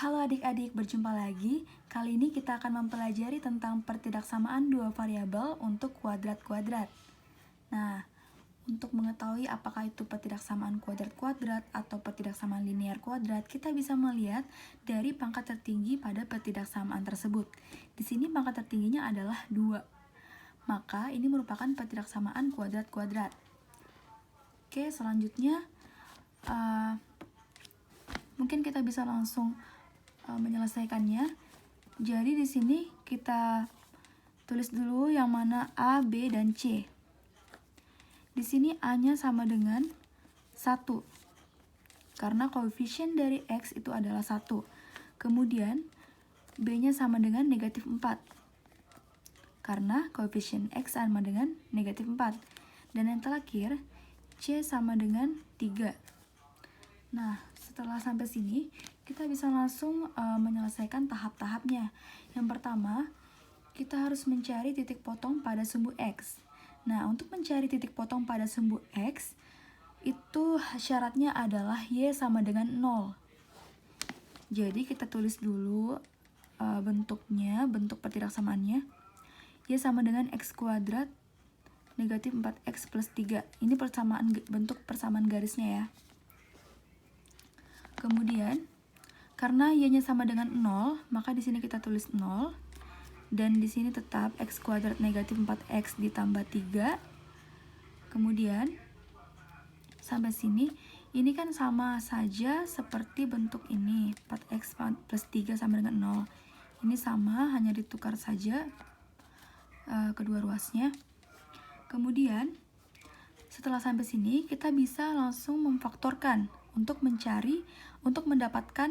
Halo adik-adik, berjumpa lagi. Kali ini kita akan mempelajari tentang pertidaksamaan dua variabel untuk kuadrat-kuadrat. Nah, untuk mengetahui apakah itu pertidaksamaan kuadrat-kuadrat atau pertidaksamaan linear kuadrat, kita bisa melihat dari pangkat tertinggi pada pertidaksamaan tersebut. Di sini pangkat tertingginya adalah 2. Maka ini merupakan pertidaksamaan kuadrat-kuadrat. Oke, selanjutnya mungkin kita bisa langsung menyelesaikannya. Jadi di sini kita tulis dulu yang mana A, B, dan C. Di sini A-nya sama dengan 1. Karena koefisien dari X itu adalah 1. Kemudian B-nya sama dengan negatif 4. Karena koefisien X sama dengan negatif 4. Dan yang terakhir, C sama dengan 3. Nah, setelah sampai sini, kita bisa langsung menyelesaikan tahap-tahapnya. Yang pertama, kita harus mencari titik potong pada sumbu X. Nah, untuk mencari titik potong pada sumbu X, itu syaratnya adalah Y sama dengan 0. Jadi, kita tulis dulu bentuknya, bentuk pertidaksamaannya. Y sama dengan X kuadrat negatif 4X plus 3. Ini bentuk persamaan garisnya ya. Kemudian, karena Y-nya sama dengan 0, maka di sini kita tulis 0. Dan di sini tetap X kuadrat negatif 4X ditambah 3. Kemudian, sampai sini, ini kan sama saja seperti bentuk ini. 4X plus 3 sama dengan 0. Ini sama, hanya ditukar saja kedua ruasnya. Kemudian, setelah sampai sini, kita bisa langsung memfaktorkan untuk mendapatkan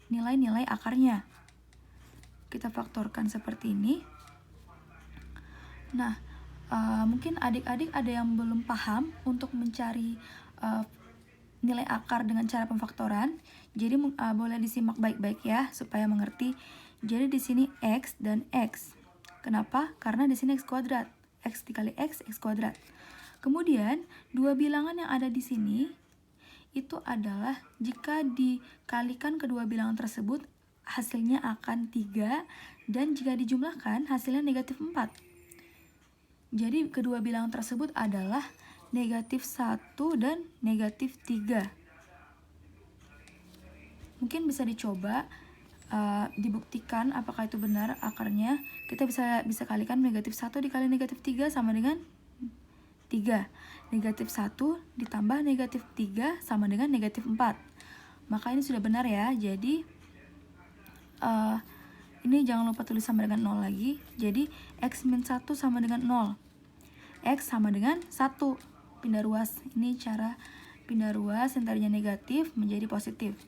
nilai-nilai akarnya. Kita faktorkan seperti ini. Nah, mungkin adik-adik ada yang belum paham untuk mencari nilai akar dengan cara pemfaktoran. Jadi boleh disimak baik-baik ya supaya mengerti. Jadi di sini X dan X. Kenapa? Karena di sini X kuadrat. X dikali X kuadrat. Kemudian, dua bilangan yang ada di sini itu adalah jika dikalikan kedua bilangan tersebut hasilnya akan 3 dan jika dijumlahkan hasilnya negatif 4. Jadi kedua bilangan tersebut adalah negatif 1 dan negatif 3. Mungkin bisa dicoba dibuktikan apakah itu benar akarnya. Kita bisa kalikan negatif 1 dikali negatif 3 sama dengan 3. Negatif 1 ditambah negatif 3 sama dengan negatif 4. Maka ini sudah benar ya. Jadi ini jangan lupa tulis sama dengan 0 lagi. Jadi X min 1 sama dengan 0. X sama dengan 1. Pindah ruas. Ini cara pindah ruas yang tadinya negatif menjadi positif.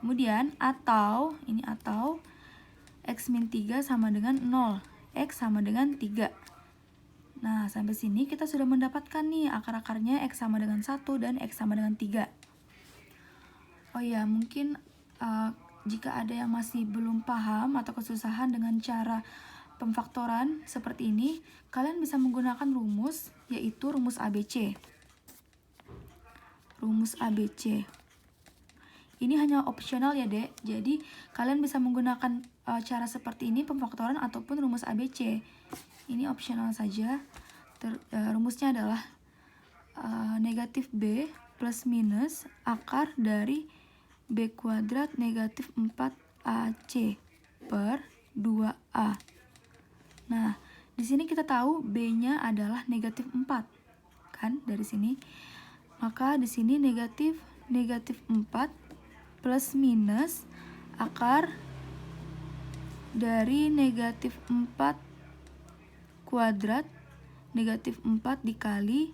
Kemudian atau X min 3 sama dengan 0. X sama dengan 3. Nah, sampai sini kita sudah mendapatkan nih akar-akarnya X sama dengan 1 dan X sama dengan 3. Oh ya, mungkin jika ada yang masih belum paham atau kesusahan dengan cara pemfaktoran seperti ini, kalian bisa menggunakan rumus, yaitu rumus ABC. Rumus ABC. Ini hanya opsional ya, Dek. Jadi, kalian bisa menggunakan cara seperti ini, pemfaktoran ataupun rumus ABC. Ini opsional saja. Rumusnya adalah negatif B plus minus akar dari B kuadrat negatif 4AC per 2A. Nah, di sini kita tahu B-nya adalah negatif 4. Kan, dari sini. Maka di sini negatif 4 plus minus akar dari negatif 4 kuadrat negatif 4 dikali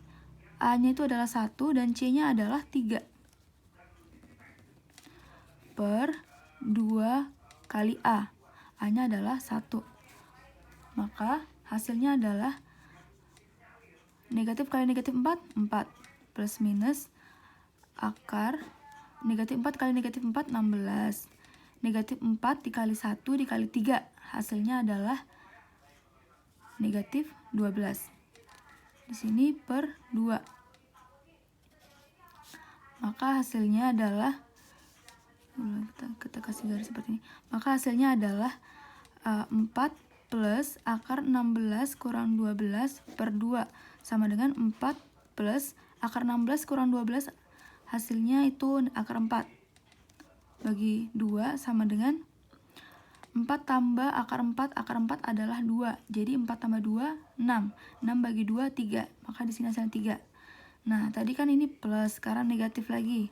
A-nya itu adalah 1 dan C-nya adalah 3 per 2 kali A. A-nya adalah 1. Maka hasilnya adalah negatif kali negatif 4, 4 plus minus akar negatif 4 kali negatif 4, 16. Negatif 4 dikali 1 dikali 3. Hasilnya adalah negatif 12. Di sini per 2. Maka hasilnya adalah kita kasih garis seperti ini. Maka hasilnya adalah 4 plus akar 16 kurang 12 per 2 sama dengan 4 plus akar 16 kurang 12, hasilnya itu akar 4 bagi 2 sama dengan 4 tambah akar 4 adalah 2. Jadi 4 tambah 2 6. 6 bagi 2 3. Maka di sini hasilnya 3. Nah, tadi kan ini plus, sekarang negatif lagi.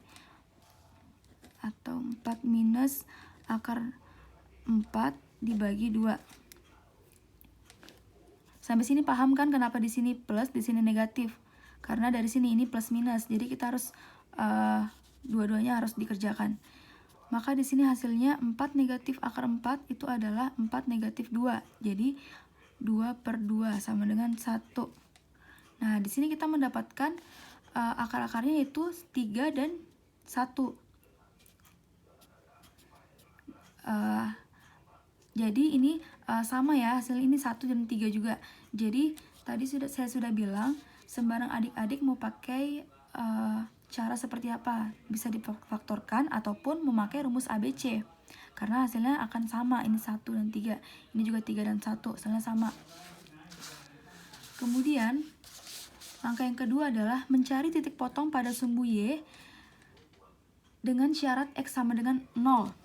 Atau 4 minus akar 4 dibagi 2. Sampai sini paham kan kenapa di sini plus, di sini negatif? Karena dari sini ini plus minus. Jadi kita harus dua-duanya harus dikerjakan. Maka di sini hasilnya 4 negatif akar 4 itu adalah 4 negatif 2. Jadi 2 per 2 sama dengan 1. Nah, di sini kita mendapatkan akar-akarnya yaitu 3 dan 1. Jadi ini sama ya, hasil ini 1 dan 3 juga. Jadi tadi saya sudah bilang sembarang adik-adik mau pakai cara seperti apa, bisa difaktorkan ataupun memakai rumus ABC, karena hasilnya akan sama. Ini 1 dan 3, ini juga 3 dan 1, hasilnya sama. Kemudian langkah yang kedua adalah mencari titik potong pada sumbu Y dengan syarat X sama dengan 0.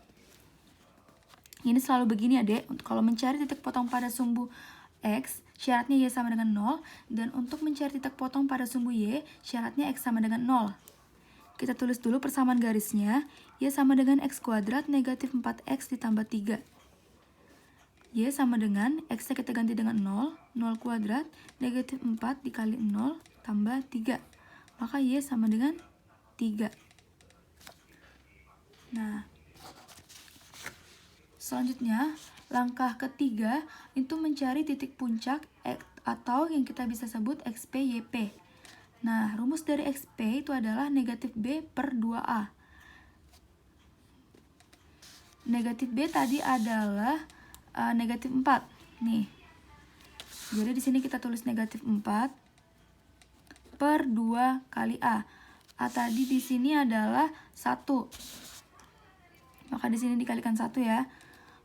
Ini selalu begini ya dek, kalau mencari titik potong pada sumbu X, syaratnya Y sama dengan 0, dan untuk mencari titik potong pada sumbu Y, syaratnya X sama dengan 0. Kita tulis dulu persamaan garisnya, Y sama dengan X kuadrat negatif 4X ditambah 3. Y sama dengan, X-nya kita ganti dengan 0, 0 kuadrat, negatif 4 dikali 0, tambah 3. Maka Y sama dengan 3. Nah, selanjutnya, langkah ketiga itu mencari titik puncak atau yang kita bisa sebut XP YP. Nah, rumus dari XP itu adalah negatif B per 2A. Negatif B tadi adalah negatif 4. Nih. Jadi di sini kita tulis negatif 4 per 2 kali A. A tadi di sini adalah 1. Maka di sini dikalikan 1 ya.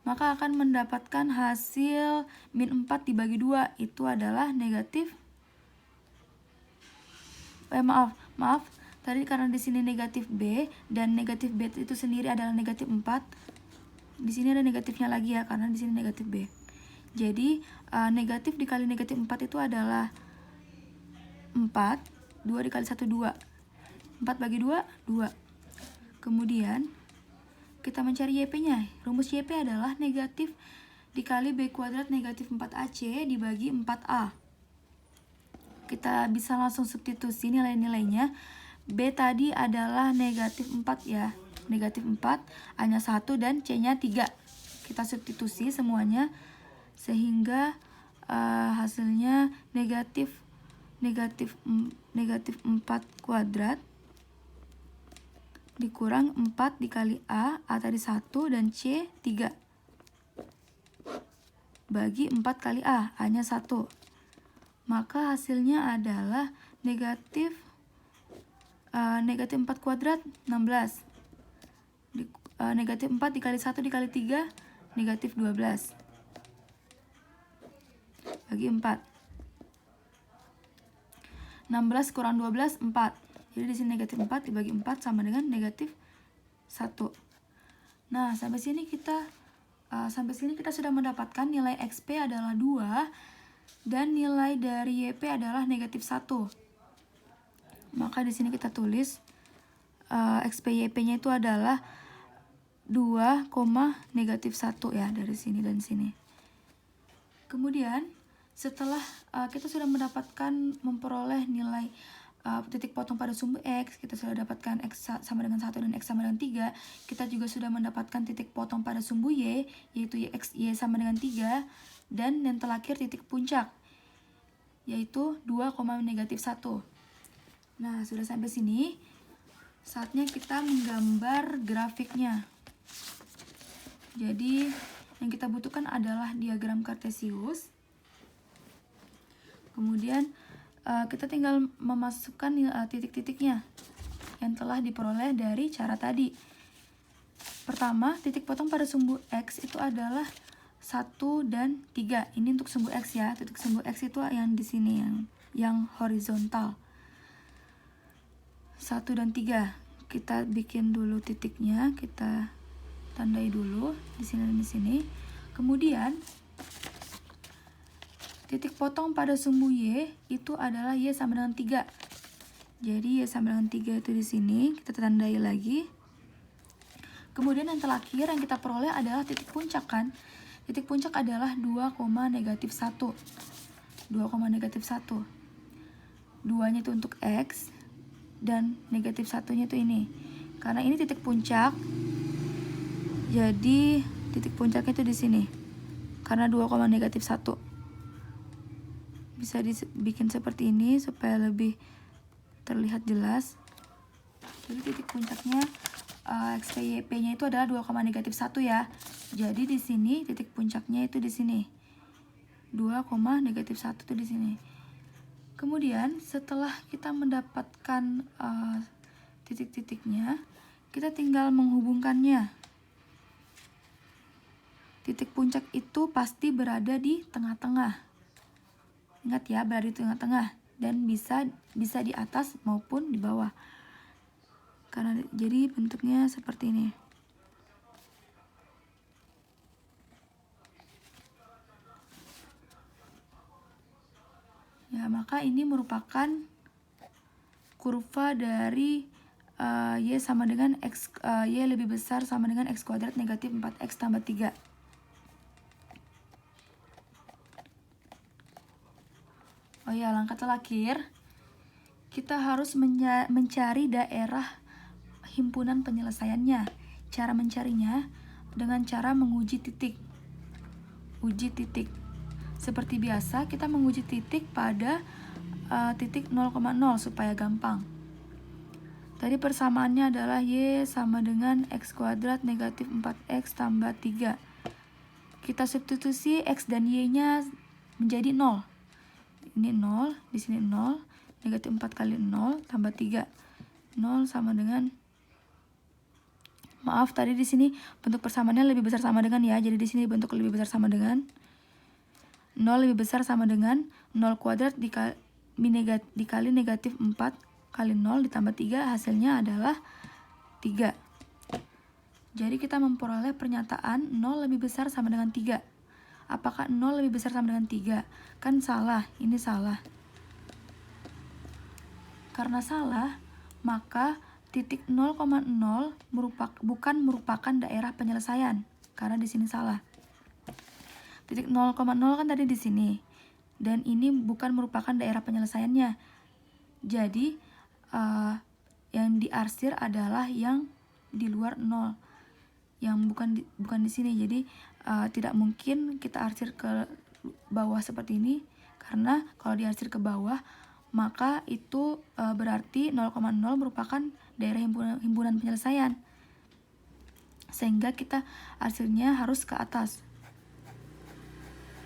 Maka akan mendapatkan hasil min 4 dibagi 2. Itu adalah negatif. Maaf. Tadi karena di sini negatif B dan negatif B itu sendiri adalah negatif 4. Di sini ada negatifnya lagi ya, karena di sini negatif B. Jadi negatif dikali negatif 4 itu adalah 4. 2 dikali 1 2. 4 bagi 2 2. Kemudian kita mencari YP-nya. Rumus YP adalah negatif dikali B kuadrat negatif 4AC dibagi 4A. Kita bisa langsung substitusi nilai-nilainya. B tadi adalah negatif 4 ya. Negatif 4, A-nya 1 dan C-nya 3. Kita substitusi semuanya sehingga hasilnya negatif 4 kuadrat dikurang 4 dikali A tadi 1 dan C 3 bagi 4 kali A-nya 1. Maka hasilnya adalah negatif 4 kuadrat 16. Negatif 4 dikali 1 dikali 3 negatif 12 bagi 4. 16 kurang 12 4. Jadi di sini negatif 4 dibagi 4 sama dengan negatif 1. Nah, sampai sini kita sudah mendapatkan nilai XP adalah 2 dan nilai dari YP adalah negatif 1. Maka di sini kita tulis XP YP-nya itu adalah 2, negatif 1 ya, dari sini dan sini. Kemudian setelah kita sudah memperoleh nilai titik potong pada sumbu X, kita sudah dapatkan X sama dengan 1 dan X sama dengan 3. Kita juga sudah mendapatkan titik potong pada sumbu Y, yaitu Y sama dengan 3. Dan yang terakhir titik puncak, yaitu 2, negatif 1. Nah, sudah sampai sini. Saatnya kita menggambar grafiknya. Jadi, yang kita butuhkan adalah diagram kartesius. Kemudian kita tinggal memasukkan titik-titiknya yang telah diperoleh dari cara tadi. Pertama, titik potong pada sumbu X itu adalah 1 dan 3. Ini untuk sumbu X ya. Titik sumbu X itu yang di sini, yang horizontal. 1 dan 3. Kita bikin dulu titiknya, kita tandai dulu di sini dan di sini. Kemudian titik potong pada sumbu Y itu adalah Y sama dengan 3. Jadi Y sama dengan 3 itu di sini, kita tandai lagi. Kemudian yang terakhir yang kita peroleh adalah titik puncak kan. Titik puncak adalah 2, negatif 1. 2, negatif 1. 2-nya itu untuk X dan negatif 1-nya itu ini. Karena ini titik puncak, jadi titik puncaknya itu di sini. Karena 2, negatif 1. Bisa dibikin seperti ini supaya lebih terlihat jelas. Jadi titik puncaknya XPYP-nya itu adalah 2, negatif 1 ya. Jadi di sini titik puncaknya itu di sini. 2, negatif 1 itu di sini. Kemudian setelah kita mendapatkan titik-titiknya, kita tinggal menghubungkannya. Titik puncak itu pasti berada di tengah-tengah. Ingat ya, berada di tengah-tengah dan bisa di atas maupun di bawah. Karena jadi bentuknya seperti ini. Ya, maka ini merupakan kurva dari Y sama dengan X, Y lebih besar sama dengan X kuadrat negatif 4X tambah 3. Oh ya, langkah terakhir, kita harus mencari daerah himpunan penyelesaiannya. Cara mencarinya dengan cara menguji titik. Uji titik. Seperti biasa, kita menguji titik pada titik 0,0 supaya gampang. Tadi persamaannya adalah Y sama dengan X kuadrat negatif 4X tambah 3. Kita substitusi X dan Y-nya menjadi 0. Ini 0, di sini 0, negatif 4 kali 0 tambah 3. 0 sama dengan, maaf tadi di sini bentuk persamaannya lebih besar sama dengan ya. Jadi di sini bentuk lebih besar sama dengan 0 lebih besar sama dengan 0 kuadrat dikali negatif 4 kali 0 ditambah 3, hasilnya adalah 3. Jadi kita memperoleh pernyataan 0 lebih besar sama dengan 3. Apakah 0 lebih besar sama dengan 3? Kan salah, ini salah. Karena salah, maka titik 0,0 bukan merupakan daerah penyelesaian. Karena di sini salah. Titik 0,0 kan tadi di sini. Dan ini bukan merupakan daerah penyelesaiannya. Jadi, yang diarsir adalah yang di luar 0. Yang bukan di sini. Jadi, tidak mungkin kita arsir ke bawah seperti ini. Karena kalau diarsir ke bawah, maka itu berarti 0,0 merupakan daerah himpunan penyelesaian. Sehingga kita arsirnya harus ke atas.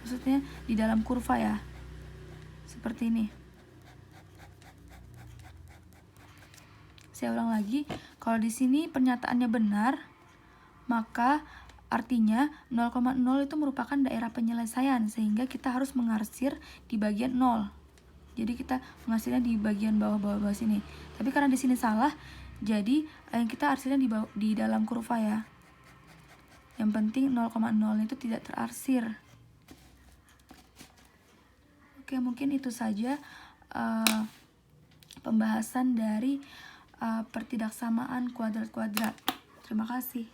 Maksudnya di dalam kurva ya. Seperti ini. Saya ulang lagi, kalau di sini pernyataannya benar, maka artinya 0,0 itu merupakan daerah penyelesaian, sehingga kita harus mengarsir di bagian 0. Jadi kita mengarsirnya di bagian bawah-bawah sini. Tapi karena di sini salah, jadi yang kita arsirnya di dalam kurva ya. Yang penting 0,0 itu tidak terarsir. Oke, mungkin itu saja pembahasan dari pertidaksamaan kuadrat-kuadrat. Terima kasih.